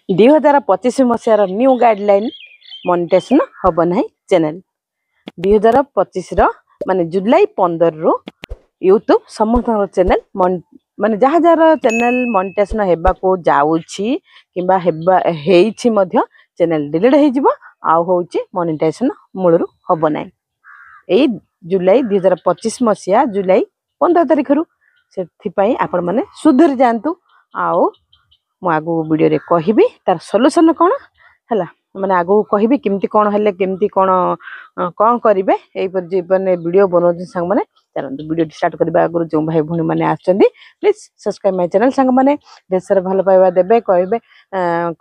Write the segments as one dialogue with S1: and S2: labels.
S1: 2025 मसीहार new guideline monetisation हम ना channel 2025 माने जुलाई 15 रु यूट्यूब समस्त चैनल माने जहाँ जहाँ चैनल मॉनिटाइजेशन हेबा को जाउछि किबा हेबा हेइछि मध्य चैनल डिलीट हे जिवो आ होउछि मॉनिटाइजेशन मूलरु हबो नै एई जुलाई 2025 मसीहा जुलाई 15 तारिख रु सेथि पई आपण माने सुधर जानतु आओ मु आगु वीडियो रे कहिबी तार सॉल्यूशन कोन हला माने आगु कहिबी केमती कोन हले केमती कोन कोन करिवे एई पर जीवन वीडियो बनो संग माने चलंतु वीडियो स्टार्ट करबा आगु जो भाई भूणी माने आछंदी प्लीज सब्सक्राइब माय चैनल संग माने देशर भलो पाइबा देबे कहबे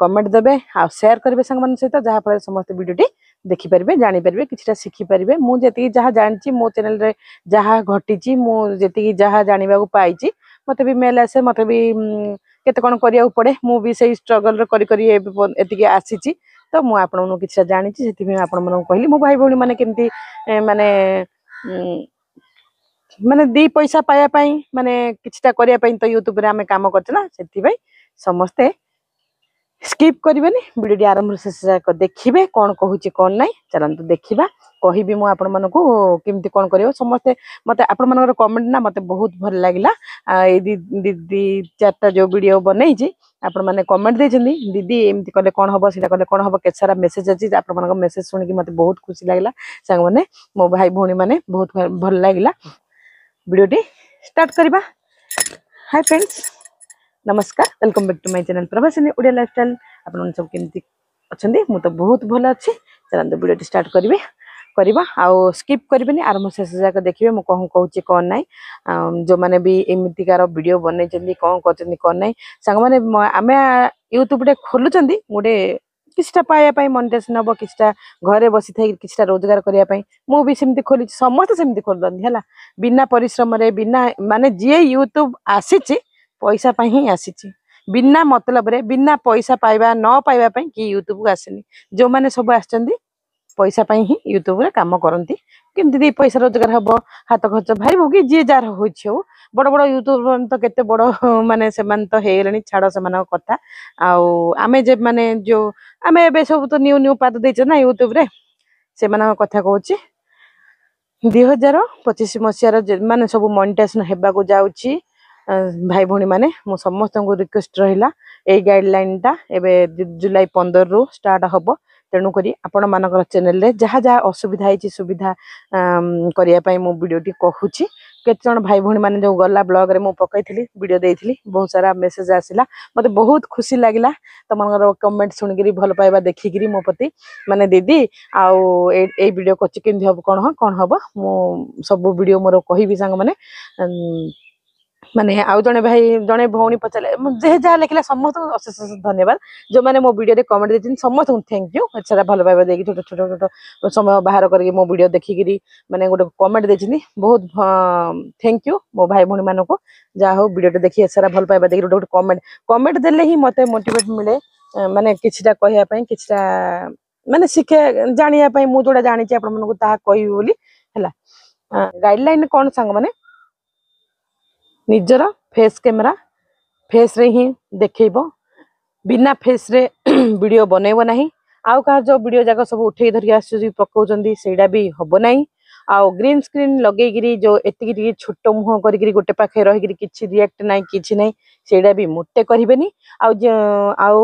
S1: कमेंट देबे आ शेयर करबे संग माने सहित जहा पर समस्त वीडियो टी देखि परबे जानि परबे किछटा सिखि परबे मु जेति जहा जानची मो चैनल रे जहा घटिची मु जेति जहा जानिबा को पाइची मते भी मेल आसे मते भी केते कोन करिया पड़े मु भी सही स्ट्रगल रे करी करी एतिके आसीची तो मु आपन नु किछटा जानिची सेति भी आपन मन कहली मो भाई भौणी माने केमती माने माने दी पैसा पाया पई माने किछटा करिया पई तो YouTube रे हमें काम करछ ना सेति भाई समस्ते स्किप करिवेनी वीडियो आरंभ से देखिबे कोन कहूची कोन नै चलंतु देखिबा कहिबी मु आपन मन को केमती कोन करियो समस्ते मते आपन मनर कमेंट ना मते बहुत भल लागिला ए दीदी चारटा जो वीडियो बनै छी आपन माने कमेंट दे छनी दीदी एमती कले कोन हबो सिना कले कोन हबो के सारा मेसेज अछि आपन मन को मेसेज सुनि कि मते बहुत खुशी लागिला संग माने मो भाई भौणी माने बहुत भल लागिला वीडियो टी स्टार्ट करबा। हाय फ्रेंड्स नमस्कार welcome back to my channel Prabhasini Odia lifestyle आपन सब केमती अछंदी मु तो बहुत भलो अछि चलंतु वीडियो स्टार्ट करबे करबा आ स्किप करबेनी आरंभ शेष जाक देखिबे मु कहूची कोन नै जो माने भी एमितिकार वीडियो बनै चंदी कोन करचंदी कोन नै संग माने आमे YouTube रे खोलु चंदी मोडे किछटा पाया पई मॉनिटाइजेशन हबो किछटा घरे बसी थाई किछटा रोजगार करिया पई मु भी सेमती खोली समस्त सेमती खोलदनी हला बिना परिश्रम रे बिना माने जे YouTube आसीची पैसा पई ही आसीची बिना मतलब रे बिना पैसा पाइबा न पाइबा पई कि YouTube को आसेनी जो माने सब आछंदी पैसा पई ही YouTube रे काम करंती केमती दी पैसा रोजगार हबो हाथ खर्च भाई भोगी जे जार होइछो बड़ बड़ यूट्यूबर तो केते बड़ माने सेमान तो हेलेनी छाड़ सेमान कथा आउ आमे जे माने जो आमे एबे सब तो न्यू न्यू पाद देछ ना YouTube रे सेमान कथा कहूची 2025 मसियार माने सब मॉनिटाइजेशन हेबा को जाउची भाई भौणी माने मु समस्त को रिक्वेस्ट रहिला ए गाइडलाइन ता एबे जुलाई 15 रु स्टार्ट हबो तेणु करी आपण मानकर चैनल रे जहा जहा असुविधा हिची सुविधा करिया पई मु वीडियो टी कहूची केत जण भाई भौणी माने जो गला ब्लॉग रे मु पकैथिली वीडियो देइथिली बहुत सारा मेसेज आसिला मते बहुत खुशी लागिला तमनकर कमेंट सुनिगिरी भल पाइबा देखिगिरी मो पति माने दीदी आउ ए वीडियो कछि केंदी हबो कोन हबो मु सब वीडियो मोर कहिबी संग माने आउ जने भाई जने भौणी पचले जे जा लेखिला समस्त अशेष धन्यवाद जो माने मो वीडियो रे कमेंट देथिन समस्त थैंक यू अच्छा भल पाइबा देखि छोट छोट छोट समय बाहर करके मो वीडियो देखिगिरी माने गोटे कमेंट देथिनी बहुत थैंक यू मो भाई भौणी मानको जा हो वीडियो रे देखि अच्छा भल पाइबा देखि गोटे कमेंट देले ही मते मोटिवेट मिले माने किछटा कहिया पई किछटा माने शिखे जानिया पई मु जोडा जानि छी आपण मनकु ता कहिबी बोली हला गाइडलाइन कोन संग माने निजर फेस कैमरा फेस रे ही देखैबो बिना फेस रे वीडियो बनेबो नाही आउ का जो वीडियो जाक सब उठै धरि आसु पकाउचंदी सेडा भी हबो नाही आउ ग्रीन स्क्रीन लगै गिरी जो एतिकी छोटो मुह करी गिरी गोटे पाखे रहि गिरी किछि रिएक्ट नाही किछि नाही सेडा भी मुट्टे करिवेनी आउ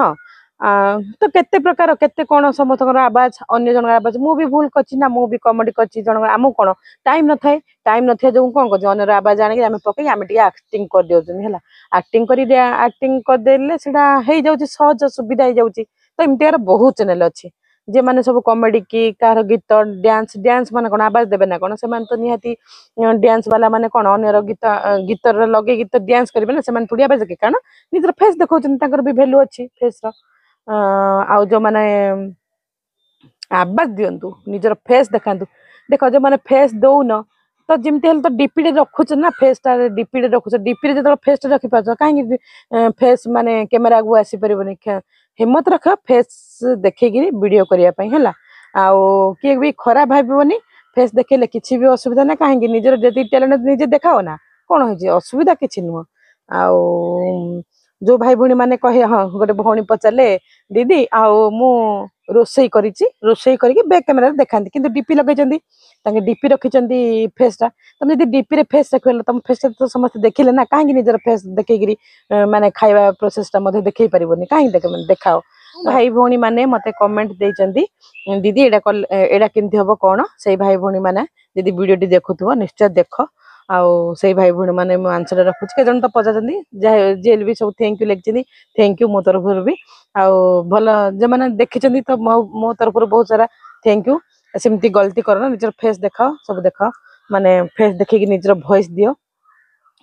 S1: हां तो केते प्रकार केते कोन समतकर आवाज अन्य जन आवाज मु भी भूल करछि ना मु भी कमेडी करछि जन आमु कोन टाइम न थे जो कोन करछि अन्य आवाज आनि हम पकई हम टिके एक्टिंग कर दियोछन हला एक्टिंग कर देले सेडा हे जाउछि सहज सुविधा हे जाउछि तो इम्तियार बहुत चैनल अछि जे माने सब कॉमेडी की कार गीत डांस माने कोन आवाज देबे ना कोन से मान तो निहाती डांस वाला माने कोन अन्य गीत लगे गीत डांस करबे ना से मान थोड़ी आवाज के कारण निजर फेस देखौछन ताकर भी वैल्यू अछि फेस रो आउ जो माने आवाज दियंतु निजर फेस देखांतु देखो जो माने फेस दौ न तो जिमते हल तो डीपी रे रखुछ ना फेस ता डीपी रे रखुछ डीपी रे जतो फेस ता रखि पाछ काहे फेस माने कैमरा गु आसी परबनी हिम्मत रख फेस देखै गिरी वीडियो करिया पई हला आउ के भी खराब भाबिबनी फेस देखेले किछि भी असुविधा ना काहे निजर जति टैलेंट निजे देखाओ ना कोन होई असुविधा किछि नु आउ जो भाई भौणी मैंने कहे हाँ गोटे भौणी पचारे दीदी आउ मु रोसई करके बैक कैमेरा देखा कि डीपी लगे डीपी रखिंट फेस टा तुम जब डीपी रे फेस रख तुम फेस तो समस्त देखिले ना कहीं निजर फेस देखी माने खाଇବା प्रोसेस टा देखई पारबनी कहीं देखाओ भाई भौणी मैंने मत कमेंट देती दीदी एटा केमती हम कौन से भाई भौणी मैंने जब वीडियो टी देखुव निश्चय देख आउ से भाई भौणी मैंने आंसर रखुच के जन तो पचार जेल भी सब थैंक यू लिखी थैंक यू मो तरफ भी आउ भल जो मैंने देखी तो मो तरफ बहुत सारा थैंक यू सेमती गलती करना निजर फेस देखाओ सब देखाओ माने फेस देखिए निजर वॉइस दियो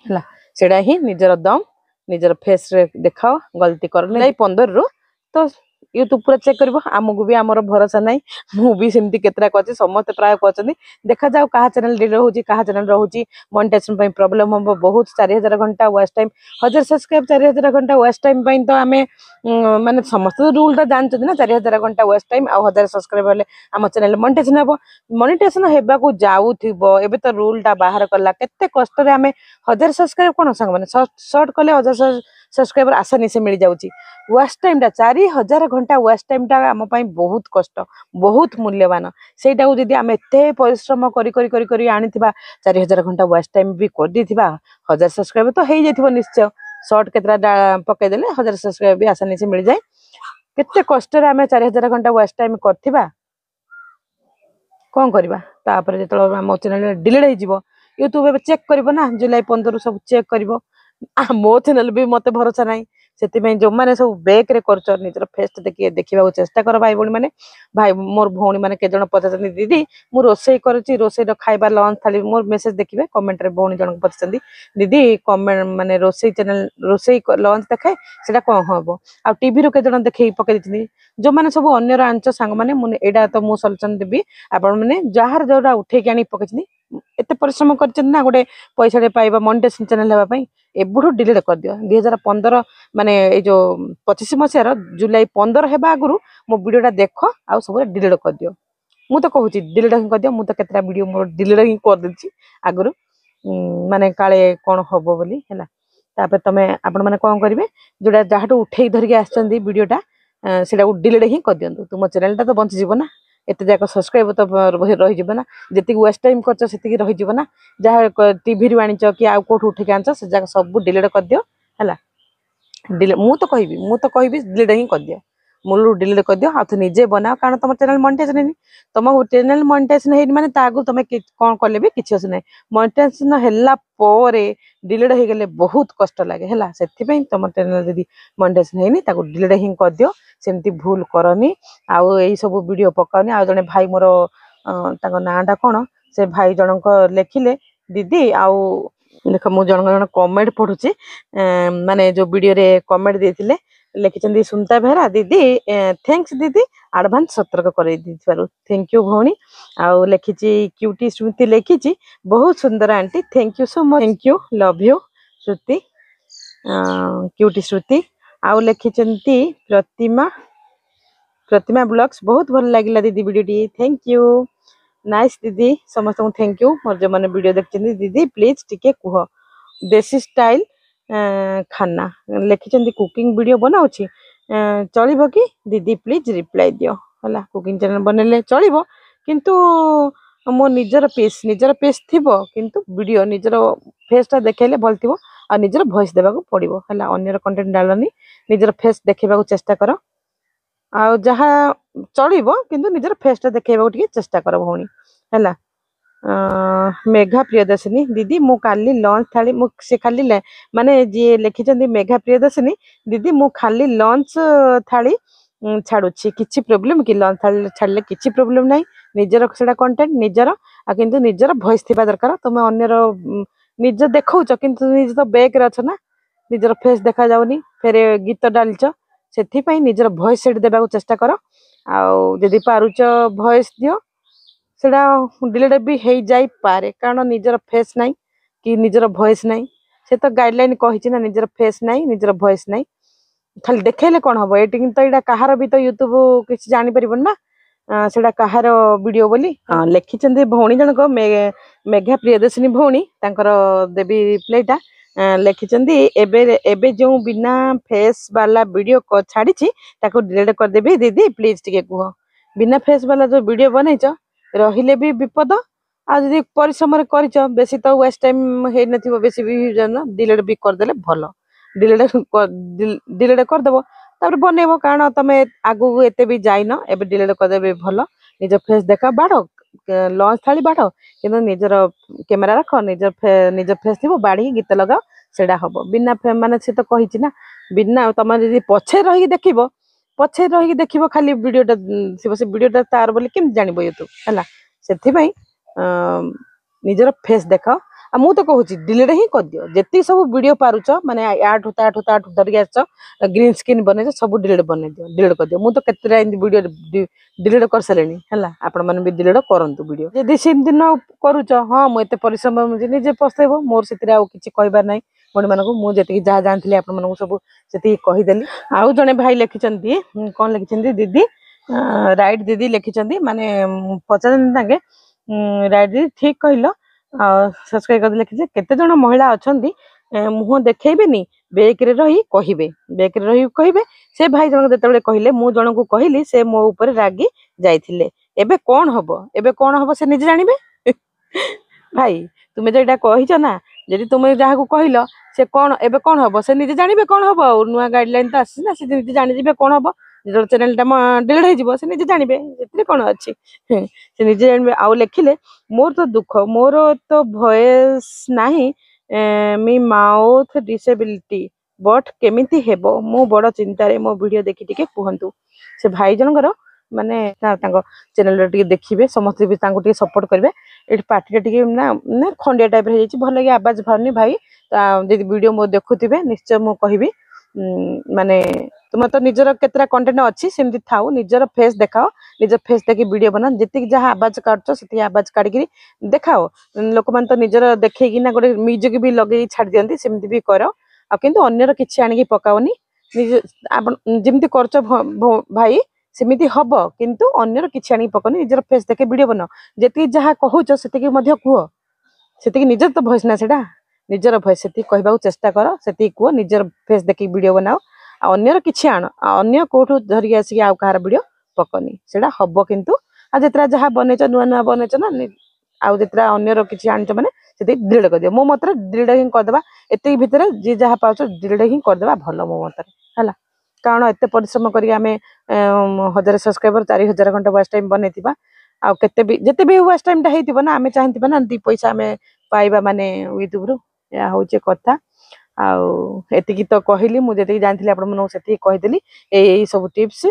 S1: है सेटा ही निजर दम निजर फेस रे देखाओ गलती कर 15 रु तो यूट्यूब पूरा चेक कर आमको भी आमर भरोसा ना मुझे सेमती केतरा कर समस्त प्राय कहते देखा जाओ क्या चैनल डिले हो चैनल रोचे मोनेटाइजेशन प्रॉब्लम हम बहुत 4000 घंटा वेस्ट टाइम 1000 सब्सक्राइब 4000 घंटा वेस्ट टाइम तो आम माने समस्त रूल जानते ना 4000 घंटा वेस्ट टाइम आ 1000 सब्सक्राइब हेल्ले आम चैनल मोनेटाइजेशन हे मोनेटाइजेशन होगा जाऊे एबे तो रूल टा बाहर कला केते कष्ट रे आम 1000 सब्सक्राइब कौन सांग मैंने सर्ट कले 1000 सब्सक्राइबर आसानी से मिल जाऊँगी वेस्ट टाइम टा 4000 घंटा वेस्ट टाइम टा आम बहुत कष्ट बहुत मूल्यवान सेटा जदि आम एत परिश्रम करी आनी 4000 घंटा वेस्ट टाइम भी कर 1000 सब्सक्राइबर तो हो जाए निश्चय सर्ट केतरा पकईदे 1000 सब्सक्राइबर भी आसानी से मिल जाए केते कष्ट आम 4000 घंटा वेस्ट टाइम करथिबा कौन करवा तापर जो आम चैनल डिलीट हो यूट्यूब चेक कर ना जुलाई 15 सब चेक कर मो चैनल भी मत भरोसा ना से जो मैंने सब बैक रे कर निजर फेस देखिए देखा चेष्टा कर भाई भौणी मैंने भाई मोर भौणी मैंने के जन पचार दीदी मु रोसई करुच्ची रोसई खाଇବା लंच थाली मोर मेसेज देखिए कमेंट रे भौणी जन पचार दीदी कमेंट माने रोसई चैनल रोसई लंच देखाए सेटा कौन हम आ टीवी रो के जन देखे पकई जो मैंने सब अन्यर आंच सांग मैंने मुझे एटा तो मुझे सल्यूशन देवी आपण मैंने जार जोटा उठेकी आनी पकई एत परिश्रम कर गोटे पैसा पाइबा मोनेटाइजेशन चैनल होगापाई एबुठू डिलीट कर दियो 2015 माने ए जो 25 मसीहार जुलाई 15 हेबा आगु मो वीडियोटा देख आ सब डिलीट कर दियो मु तो कहूँ डिलीट ही कर दियो मु तो केतरा वीडियो मोर डिलीट ही कर देछि आगु माने काले कौन हम बोली है तापर तमे आपण माने कौन करिवे जोटा जहाटू उठेई धरिक आछंदी वीडियोटा सेटा डिलीट ही कर दियंतु तुम चैनलटा तो बंची जीव ना एत जाक सब्सक्राइब तो रही ना जी वेस्ट टाइम कर से रही ना जहाँ टीवी रू आनीच कि आउ कौट उठे आनच से जाक सब डिलीट कर दियो है मु तो कहि डिलीट ही कर दियो मूलू डिलीट कर दियो आ निजे बनाओ कारण तुम चैनल मोनेटाइजेशन नहीं तुम चैनल मोनेटाइजेशन है माने तागु तुम कौन कले भी किसी असुविधा मोनेटाइजेशन हैला पोरे डिलीट हो गले बहुत कष्ट लगे है से तुम चैनल जब मोनेटाइजेशन हैनी ताकु डिलीट ही कर दियो सेमती भूल करनी आउ यही सब वीडियो पकानी आ जने भाई मोर नाटा कौन से भाई जनक लिखिले दीदी आउ देख मु जन जन कमेंट पढ़ुची माने जो वीडियो रे कमेंट देथिले लिखिचंदी सुनता बेहरा दीदी थैंक्स दीदी एडवांस सतर्क कर थैंक यू भौणी आउ लिखिची क्यूटी स्मृति लिखिची बहुत सुंदर aunty thank you so much thank you love you Shruti cutie Shruti आउ लिखिचंती प्रतिमा ब्लॉग्स बहुत भल लगिला दीदी वीडियो टी थैंक यू नाइस दीदी समस्त थैंक यू मोर जो मैंने वीडियो देखते दीदी प्लीज टिके कुह देसी स्टाइल खाना लिखिं कुकिंग वीडियो बनाऊँ चलो कि दीदी प्लीज रिप्लाई दियो है कुकिंग चैनल बनले चलो किंतु मो निजर पीस थी किंतु वीडियो निजर फेसटा देखले भल थी और निजर वॉइस देवाक पड़ो है अन्यर कंटेंट डालनी निजर फेस देखा चेष्टा कर आ जहा चलो किंतु निजर फेसटा देखा चेष्टा कर भौणी है मेघा प्रियदर्शिनी दीदी मु काली लंच थाली से खाली माने जी लिखिं मेघा प्रियदर्शिनी दीदी मु खाली लंच थाली छाड़ुची किछि प्रॉब्लम कि लंच थाली छाड़ले किछि प्रॉब्लम नाही निजर सेटा कंटेंट निजर आ किंतु निजर वॉइस थिबा दरकार तुम अन्यर निज देखौछ किंतु निज तो बैक रे अछ ना निजर फेस देखा जाउनी फेर गीत डालछ सेथि पई निजर वॉइस सेट देबा को चेष्टा कर आ जदी पारुच वॉइस दियो सेटा डिलीट भी हो जाई पारे कारण निजर फेस नहीं कि निजर वॉइस नहीं से तो गाइडलाइन कही ना निजर फेस नहीं निजर वॉइस नहीं खाली देखेले कौन हम ये तो यहाँ कहार भी तो यूट्यूब किसी जानी परिबन ना सेटा कहार वीडियो बोली हाँ लिखिं भौणी जनक मेघा प्रियदर्शिनी भौणी तांकर देवी रिप्लाईटा लिखिं एबे जो बिना फेस वाला वीडियो छाड़ी ताको डिलीट करदेवी दीदी प्लीज टिके कह बिना फेस वाला जो वीडियो बनईच रहिले भी विपद आदि परिश्रम कर बेसी तो वेस्ट टाइम है न बेसी भी डिलीट भी करदे भल डिलीट करदेव तापर बनइब कारण तुम आगू एत भी जाइन ए डिलीट करदे भल निज फेस देख बाढ़ लंच थाली बाढ़ कि निजर कैमेरा रख निज फेस थी बाढ़ी गीत लगाओ से हम बिना मानने सी तो कही ना बिना तुम जी पछे रही देख पछे रही देख खाली वीडियोटा से वीडियोटा तार बोली केमती जानव यूट्यूब है से निजर फेस देख आ मु तो कहूँ डिलीट ही कर दियो जितनी सब वीडियो पारुच माने आठू ताठू ताठू धरिक आस ग्रीन स्क्रीन बनई सब डिलीट बन दियो डिलीट कर दियो मु तो केतरा वीडियो डिलीट कर सारे है आपण मैंने भी डिलीट करूँ वीडियो जदि सेमती न करुच हाँ मुझे परिश्रम निजे पस्तेब मोर से किसी कहबार ना भणी मानक मुझे जहाँ जानती आप सब से कहीदेली आउ जड़े भाई लिखिं कौन लिखिं दीदी राइट दीदी लिखिं माने पचारे राइट दीदी ठीक कहल सब्सक्राइब कर लिखिजे केते जण महिला अछंती मुह देखेबेनी बेकरे रही कहिबे बेकरे रही कहिबे से भाई जण जेतेबेले कहिले मु जण को कहिली से मो ऊपर रागी जाइथिले एबे कोन हबो से निजे जानिबे भाई तुमे जेटा कहिछ ना यदि तुमे जहा को कहिलो से कोन एबे कोन हबो से निजे जानिबे कोन हबो नुआ गाइडलाइन तो आसी ना से निजे जानि जिबे कोन हबो जो चैनल टा डिलीट हो जिवो से निजे जानिबे एतरे कोन अछि से निजे जानिबे आउ लेखिले मोर तो दुख मोर तो भॉइस नाही मी माउथ डिसेबिलिटी बट केमिति हेबो मु बड़ चिंता रे मो वीडियो देखि टिके कहंतु से भाई जनकर माने चैनल रे टिके देखिबे समस्त भी तांको टिके सपोर्ट करबे एठी पार्टी टिके ना ना खंडिया टाइप रे जाई भल लगे आवाज भावनी भाई जदि वीडियो मो देखुथिबे निश्चय मु कहिबी माने तुम तो निजर केतरा कंटेंट अच्छी सेमती थाउ निजर फेस देखाओ निजर फेस देखि वीडियो बना जितकी जहाँ आवाज काटो से आवाज काटिकी देखाओ लोक मैंने तो निजर देखना गोटे म्यूजिक भी लगे छाड़ दियंती सेमती भी कर किंतु अन्यर किछि आनिकी पकाओनी निज आपण जेमती करछ भाई सेमिति हब किंतु अन्यर किछि आनिकी पकाओनी निजर फेस देखे वीडियो बनाओ जेति जहाँ कहूच सेतिकी मध्य कुह सेतिकी निजर तो भॉइस ना सेटा निजर भॉइस सेति कहबाक चेष्टा कर सेति कुह निजर फेस देखि वीडियो बनाओ अन्यर किछि आण अन्य कोठु धरिक आसिक आउ कहार वीडियो पकनी सेटा हब किंतु आ जेतरा जहाँ बनैछ नुआ नुआ बनैछ ना आउ जेतरा अन्यर किछि आनिछ माने सेति डिलीट कर दियो मो मतरे डिलीट ही कर देबा एते भितरे जे जहाँ पाउछ डिलीट ही कर देबा भलो मो मतरे हला कारण एते परिश्रम करी आमे 1000 सब्सक्राइबर 4000 घंटा वाच टाइम बनैतिबा आ केते भी जेते भी वाच टाइम ता हेतिबा ना आमे चाहतिबा ना दी पैसा आमे पाइबा माने यूट्यूब रो या होचे कथा आउ एतिकी तो कहली मुझे जानती आपण मन से कहीदेली यही सब टिप्स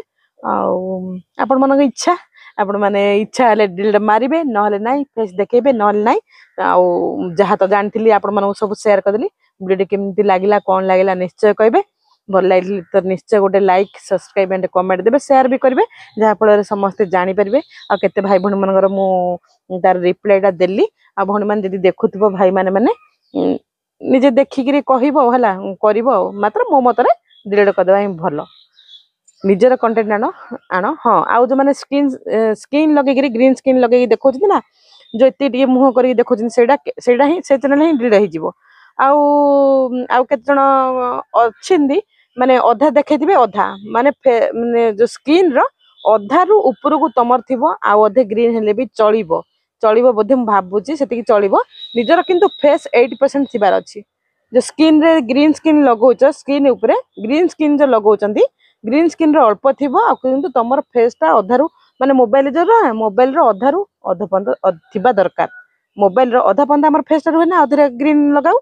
S1: आपण मन इच्छा आपण माने इच्छा हेले डिलीट मारिबे नहले नाही फेस देखेबे नहले नाही आउ जहाँ तो जानती आपण मन सब शेयर करदेली वीडियो केमती लागिला कोन लागिला निश्चय कहबे भल लागिले तो निश्चय गोटे लाइक सब्सक्राइब एंड कमेंट देबे शेयर भी करबे जहाँ फल समस्त जानि परिबे आ केते भाई भणी मनकर मु तार रिप्लाईटा देली आ भणी मान जदी देखुथबो भाई माने निजे देखिकी कहब है मात्र मो मतरे डिलीट करदे भल निजर कंटेंट आण हाँ आउ जो मैंने स्क्रीन लगे ग्रीन स्क्रीन लगे देखो ना जो ये मुह कर देखो ही से चैनल ही डिलीट हो आउ केते जण अच्छी माने अधा देखे अधा माने जो स्क्रीन रो अधारू ऊपर को तमर थी आउ अधे ग्रीन हेले भी चलिबो चलिबो बोधे मु भाबुची सेतिकी चलिबो निजर किंतु फेस 80% थिबार अछि जो स्किन रे ग्रीन स्किन लगौच स्किन ऊपर ग्रीन स्किन जो लगौचंती ग्रीन स्किन रो अल्प थिबो आ किंतु तमर फेस ता अधारू माने मोबाइल रो अधारू अध पंद थिबा दरकार मोबाइल रो अधा पंद हमर फेस रहै ना अधरे ग्रीन लगाऊ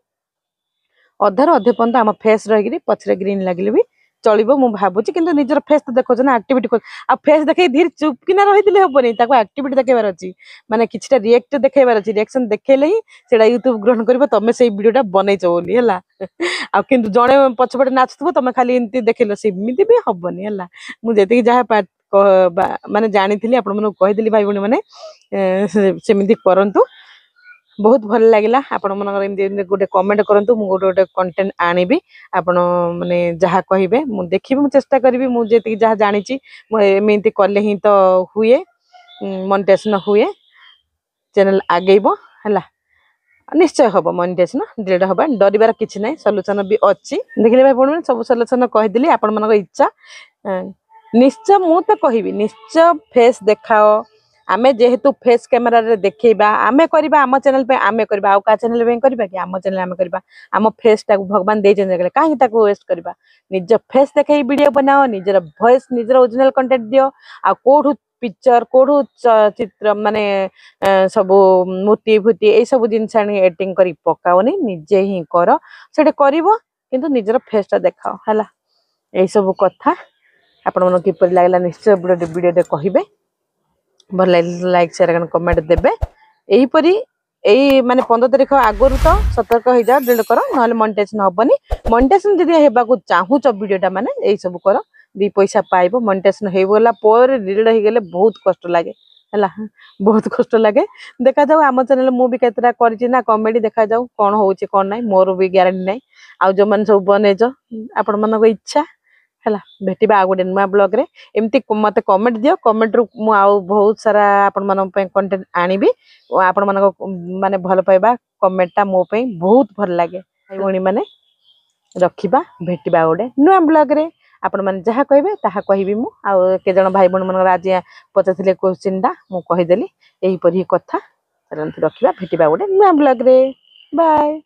S1: अधार अधे पंद आम फेस रही पछरे ग्रीन लगे भी चलो मु भावुची किंतु निजर फेस तो देखो ना एक्टिविटी आ फेस देखे धीरे चुपकिना रही हेनी एक्टिविटी देखेबार अच्छी माने किछटा रिएक्ट देखेबार अच्छी रिएक्शन देखेले ही सेटा यूट्यूब ग्रहण कर तमे से वीडियोटा बनईच बोली है आ किंतु जड़े पछपटे नाचुव तुम खाली एमती देखेल सेमती भी हेनी है मुझे जहाँ माने जानी आपण मन कहीदेली भाई भणी मैंने सेमती करंतु बहुत भल लगे आपण मन गोटे कमेंट करूँ मुझे गोटे कंटेंट आनीबी आपण माने जहाँ कहे मुझे देखी मुझे चेष्टा करी मुझे जहाँ जानी एमती कले ही तो हुए मोनेटाइजेशन हुए चैनल आगेब है निश्चय हम मनिटाइजेशन डिलीट हम डरबार किसी ना सल्यूशन भी अच्छी देखिले भाई भौणी सब सल्यूशन कहीदेली आपण मन इच्छा निश्चय मु तो कहबी निश्चय फेस देखाओ आमे जेहेतु फेस कैमेरा रे देखैबा आमे करबा आम चैनल पे आमे करबा आ का चैनल पे करबा कि आम चैनल आमे करबा आम फेस टा भगवान दे जने काहे ताको वेस्ट करबा निज फेस देखै वीडियो बनाओ निजर वॉइस निजर ओरिजिनल कंटेंट दियो आ कोठु पिक्चर कोठु चित्र माने सब मूर्ति फूर्ति ए सब जिनस एडिटिंग करी पकाओनी निजे ही कर सेटा करिवो किंतु निजर फेस टा देखाओ हला ए सब कथा आपण मन किपर लागला निश्चय वीडियो कहिबे भल लाइक शेयर कमेंट देबे एही परी एही माने 15 तारिख आगरु तो सतर्क हो जा डिलीट करो नहले मोनेटाइजेशन हबनी मोनेटाइजेशन जदी हेबा को चाहू च वीडियोटा माने एही सब करो दी पैसा पाइबो मोनेटाइजेशन हे बोला पर डिलीट हो गेले बहुत कष्ट लागे हला बहुत कष्ट लागे देखा जाऊ आम चैनल मु भी केतरा करछि ना कॉमेडी देखा जाऊ कोन होउछि कोन नै मोर भी गारंटी नै आ जो मन सब बनेजो आपण मन को इच्छा हला भेटिबा आ गोटे नुआ ब्लॉग रे एमती मते कमेंट दियो कमेंट रु मु आ बहुत सारा आपण मन पे कंटेंट आनिबी आपण मन को माने भल पाइबा कमेंट ता मो पे बहुत भल लागे भाई भणी माने रखिबा भेटिबा गोटे नुआ ब्लॉग रे आपण माने जहा कहबे ताहा कहबी मु आ के जण भाई भणी मन आज पचथिले क्वेश्चन दा मु कहि देली एही परी कथा चलंत रखिबा भेटिबा गोटे नुआ ब्लॉग रे बाय।